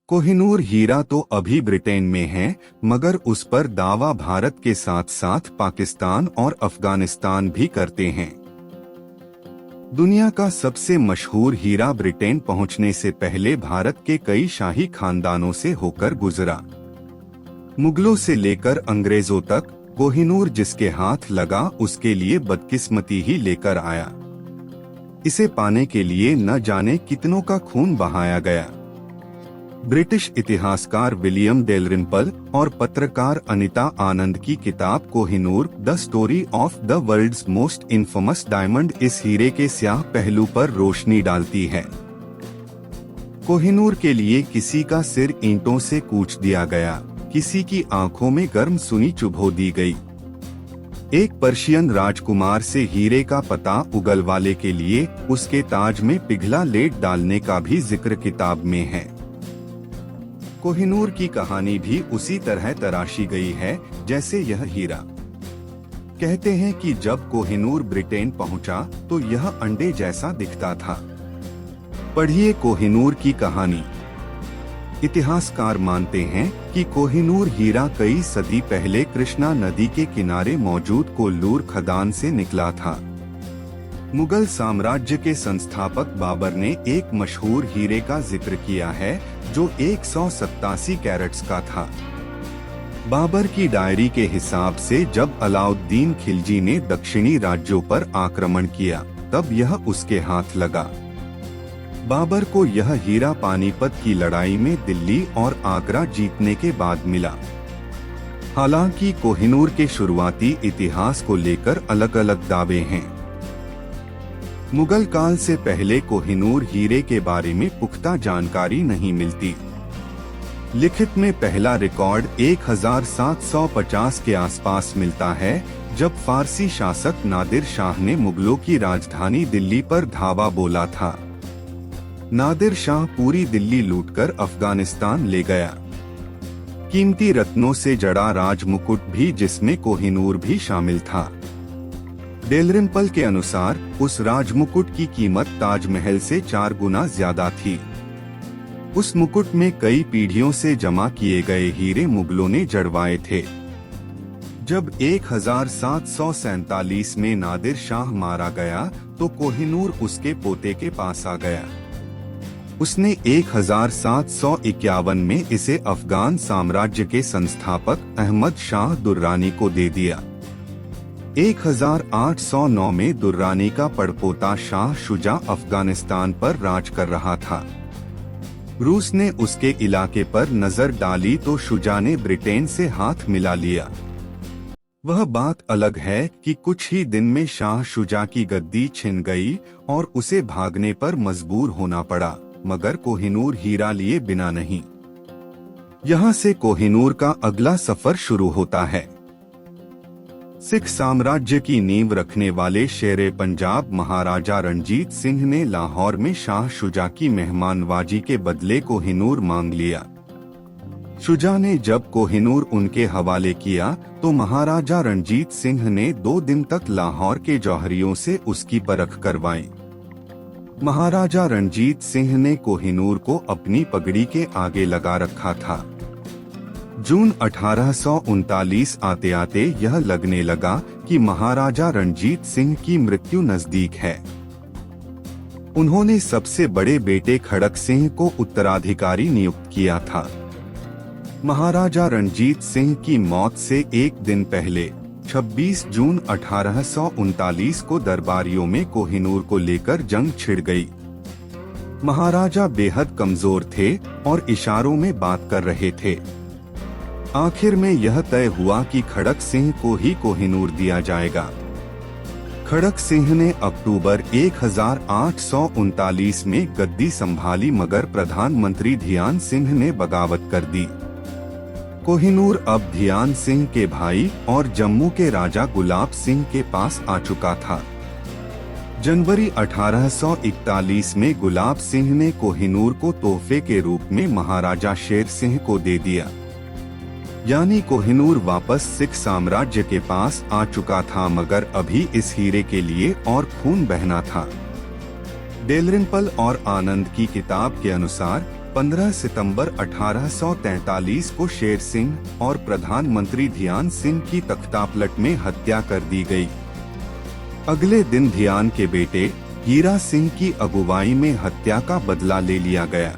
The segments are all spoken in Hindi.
कोहिनूर हीरा तो अभी ब्रिटेन में है, मगर उस पर दावा भारत के साथ साथ पाकिस्तान और अफगानिस्तान भी करते हैं। दुनिया का सबसे मशहूर हीरा ब्रिटेन पहुंचने से पहले भारत के कई शाही खानदानों से होकर गुजरा। मुगलों से लेकर अंग्रेजों तक कोहिनूर जिसके हाथ लगा उसके लिए बदकिस्मती ही लेकर आया। इसे पाने के लिए न जाने कितनों का खून बहाया गया। ब्रिटिश इतिहासकार विलियम डेलरिम्पल और पत्रकार अनीता आनंद की किताब Kohinoor the story of the world's most infamous diamond इस हीरे के स्याह पहलू पर रोशनी डालती है। कोहिनूर के लिए किसी का सिर ईंटों से कूच दिया गया, किसी की आंखों में गर्म सुनी चुभो दी गई। एक पर्शियन राजकुमार से हीरे का पता उगलवाने के लिए उसके ताज में पिघला लेड डालने का भी जिक्र किताब में है। कोहिनूर की कहानी भी उसी तरह तराशी गई है जैसे यह हीरा। कहते हैं कि जब कोहिनूर ब्रिटेन पहुंचा तो यह अंडे जैसा दिखता था। पढ़िए कोहिनूर की कहानी। इतिहासकार मानते हैं कि कोहिनूर हीरा कई सदी पहले कृष्णा नदी के किनारे मौजूद कोल्लूर खदान से निकला था। मुगल साम्राज्य के संस्थापक बाबर ने एक मशहूर हीरे का जिक्र किया है जो 187 कैरेट्स का था। बाबर की डायरी के हिसाब से जब अलाउद्दीन खिलजी ने दक्षिणी राज्यों पर आक्रमण किया तब यह उसके हाथ लगा। बाबर को यह हीरा पानीपत की लड़ाई में दिल्ली और आगरा जीतने के बाद मिला। हालांकि कोहिनूर के शुरुआती इतिहास को लेकर अलग अलग दावे हैं। मुगल काल से पहले कोहिनूर हीरे के बारे में पुख्ता जानकारी नहीं मिलती। लिखित में पहला रिकॉर्ड 1750 के आसपास मिलता है, जब फारसी शासक नादिर शाह ने मुगलों की राजधानी दिल्ली पर धावा बोला था। नादिर शाह पूरी दिल्ली लूटकर अफगानिस्तान ले गया। कीमती रत्नों से जड़ा राजमुकुट भी जिसमें कोहिनूर भी शामिल था। डेलरिम्पल के अनुसार उस राजमुकुट की कीमत ताजमहल से 4 गुना ज्यादा थी। उस मुकुट में कई पीढ़ियों से जमा किए गए हीरे मुगलों ने जड़वाए थे। जब 1747 में नादिर शाह मारा गया तो कोहिनूर उसके पोते के पास आ गया। उसने 1751 में इसे अफगान साम्राज्य के संस्थापक अहमद शाह दुर्रानी को दे दिया। 1809 में दुर्रानी का पड़पोता शाह शुजा अफगानिस्तान पर राज कर रहा था। रूस ने उसके इलाके पर नजर डाली तो शुजा ने ब्रिटेन से हाथ मिला लिया। वह बात अलग है कि कुछ ही दिन में शाह शुजा की गद्दी छिन गई और उसे भागने पर मजबूर होना पड़ा, मगर कोहिनूर हीरा लिए बिना नहीं। यहाँ से कोहिनूर का अगला सफर शुरू होता है। सिख साम्राज्य की नींव रखने वाले शेरे पंजाब महाराजा रणजीत सिंह ने लाहौर में शाह शुजा की मेहमानवाजी के बदले कोहिनूर मांग लिया। शुजा ने जब कोहिनूर उनके हवाले किया तो महाराजा रणजीत सिंह ने 2 दिन तक लाहौर के जौहरियों से उसकी परख करवाई। महाराजा रणजीत सिंह ने कोहिनूर को अपनी पगड़ी के आगे लगा रखा था। जून 1839 आते आते यह लगने लगा कि महाराजा रणजीत सिंह की मृत्यु नजदीक है। उन्होंने सबसे बड़े बेटे खड़क सिंह को उत्तराधिकारी नियुक्त किया था। महाराजा रणजीत सिंह की मौत से एक दिन पहले 26 जून 1839 को दरबारियों में कोहिनूर को लेकर जंग छिड़ गई। महाराजा बेहद कमजोर थे और इशारों में बात कर रहे थे। आखिर में यह तय हुआ कि खड़क सिंह को ही कोहिनूर दिया जाएगा। खड़क सिंह ने अक्टूबर 1839 में गद्दी संभाली, मगर प्रधानमंत्री ध्यान सिंह ने बगावत कर दी। कोहिनूर अब ध्यान सिंह के भाई और जम्मू के राजा गुलाब सिंह के पास आ चुका था। जनवरी 1841 में गुलाब सिंह ने कोहिनूर को तोहफे के रूप में महाराजा शेर सिंह को दे दिया। यानी कोहिनूर वापस सिख साम्राज्य के पास आ चुका था, मगर अभी इस हीरे के लिए और खून बहना था। डेलरिम्पल और आनंद की किताब के अनुसार 15 सितंबर 1843 को शेर सिंह और प्रधानमंत्री ध्यान सिंह की तख्तापलट में हत्या कर दी गई। अगले दिन ध्यान के बेटे हीरा सिंह की अगुवाई में हत्या का बदला ले लिया गया।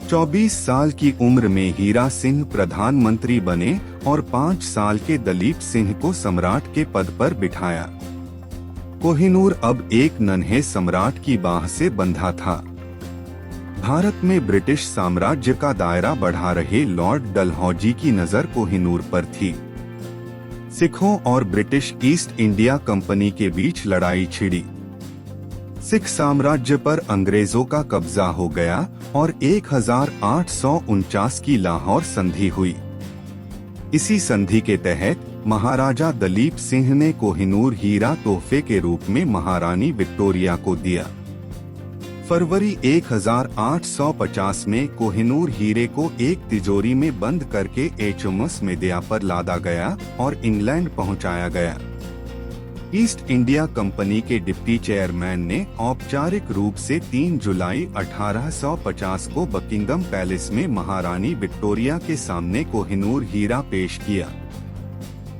24 साल की उम्र में हीरा सिंह प्रधानमंत्री बने और 5 साल के दलीप सिंह को सम्राट के पद पर बिठाया। कोहिनूर अब एक नन्हे सम्राट की बाह से बंधा था। भारत में ब्रिटिश साम्राज्य का दायरा बढ़ा रहे लॉर्ड डलहौजी की नजर कोहिनूर पर थी। सिखों और ब्रिटिश ईस्ट इंडिया कंपनी के बीच लड़ाई छिड़ी। सिख साम्राज्य पर अंग्रेजों का कब्जा हो गया और 1849 की लाहौर संधि हुई। इसी संधि के तहत महाराजा दलीप सिंह ने कोहिनूर हीरा तोहफे के रूप में महारानी विक्टोरिया को दिया। फरवरी 1850 में कोहिनूर हीरे को एक तिजोरी में बंद करके HMS मेदेया पर लादा गया और इंग्लैंड पहुंचाया गया। ईस्ट इंडिया कंपनी के डिप्टी चेयरमैन ने औपचारिक रूप से 3 जुलाई 1850 को बकिंगम पैलेस में महारानी विक्टोरिया के सामने कोहिनूर हीरा पेश किया।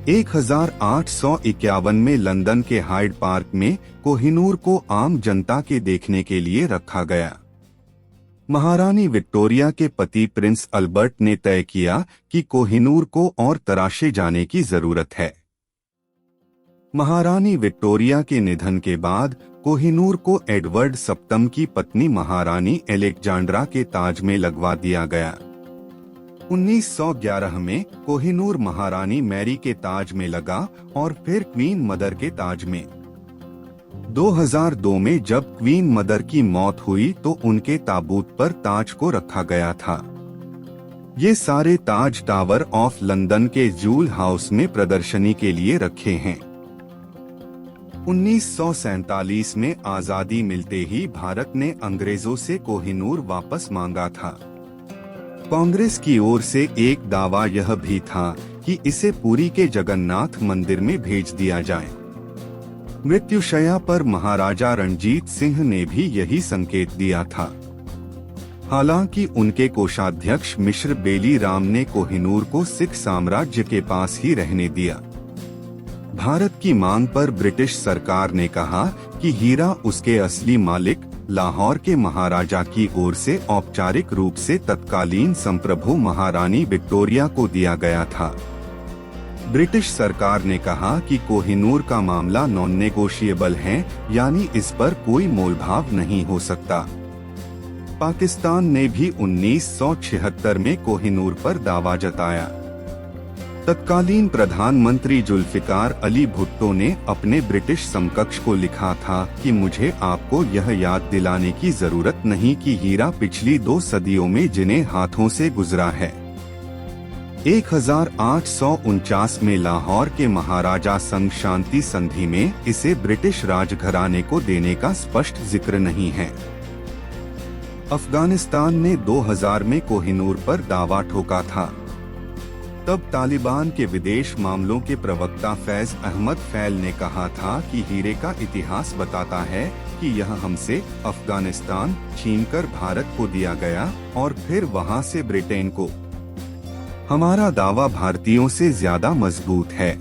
1851 में लंदन के हाइड पार्क में कोहिनूर को आम जनता के देखने के लिए रखा गया। महारानी विक्टोरिया के पति प्रिंस अल्बर्ट ने तय किया कि कोहिनूर को और तराशे जाने की जरूरत है। महारानी विक्टोरिया के निधन के बाद कोहिनूर को एडवर्ड सप्तम की पत्नी महारानी एलेक्जेंड्रा के ताज में लगवा दिया गया। 1911 में कोहिनूर महारानी मैरी के ताज में लगा और फिर क्वीन मदर के ताज में। 2002 में जब क्वीन मदर की मौत हुई तो उनके ताबूत पर ताज को रखा गया था। ये सारे ताज टावर ऑफ लंदन के जूल हाउस में प्रदर्शनी के लिए रखे हैं। 1947 में आजादी मिलते ही भारत ने अंग्रेजों से कोहिनूर वापस मांगा था। कांग्रेस की ओर से एक दावा यह भी था कि इसे पुरी के जगन्नाथ मंदिर में भेज दिया जाए। मृत्युशैया पर महाराजा रणजीत सिंह ने भी यही संकेत दिया था। हालांकि उनके कोषाध्यक्ष मिश्र बेली राम ने कोहिनूर को सिख साम्राज्य के पास ही रहने दिया। भारत की मांग पर ब्रिटिश सरकार ने कहा कि हीरा उसके असली मालिक लाहौर के महाराजा की ओर से औपचारिक रूप से तत्कालीन संप्रभु महारानी विक्टोरिया को दिया गया था। ब्रिटिश सरकार ने कहा कि कोहिनूर का मामला नॉन नेगोशिएबल है, यानी इस पर कोई मोलभाव नहीं हो सकता। पाकिस्तान ने भी 1976 में कोहिनूर पर दावा जताया। तत्कालीन प्रधानमंत्री जुल्फिकार अली भुट्टो ने अपने ब्रिटिश समकक्ष को लिखा था कि मुझे आपको यह याद दिलाने की जरूरत नहीं कि हीरा पिछली 2 सदियों में जिन्हें हाथों से गुजरा है। 1849 में लाहौर के महाराजा संग शांति संधि में इसे ब्रिटिश राजघराने को देने का स्पष्ट जिक्र नहीं है। अफगानिस्तान ने 2000 में कोहिनूर पर दावा ठोका था। तब तालिबान के विदेश मामलों के प्रवक्ता फैज अहमद फैल ने कहा था कि हीरे का इतिहास बताता है कि यह हमसे अफगानिस्तान छीनकर भारत को दिया गया और फिर वहां से ब्रिटेन को। हमारा दावा भारतीयों से ज्यादा मजबूत है।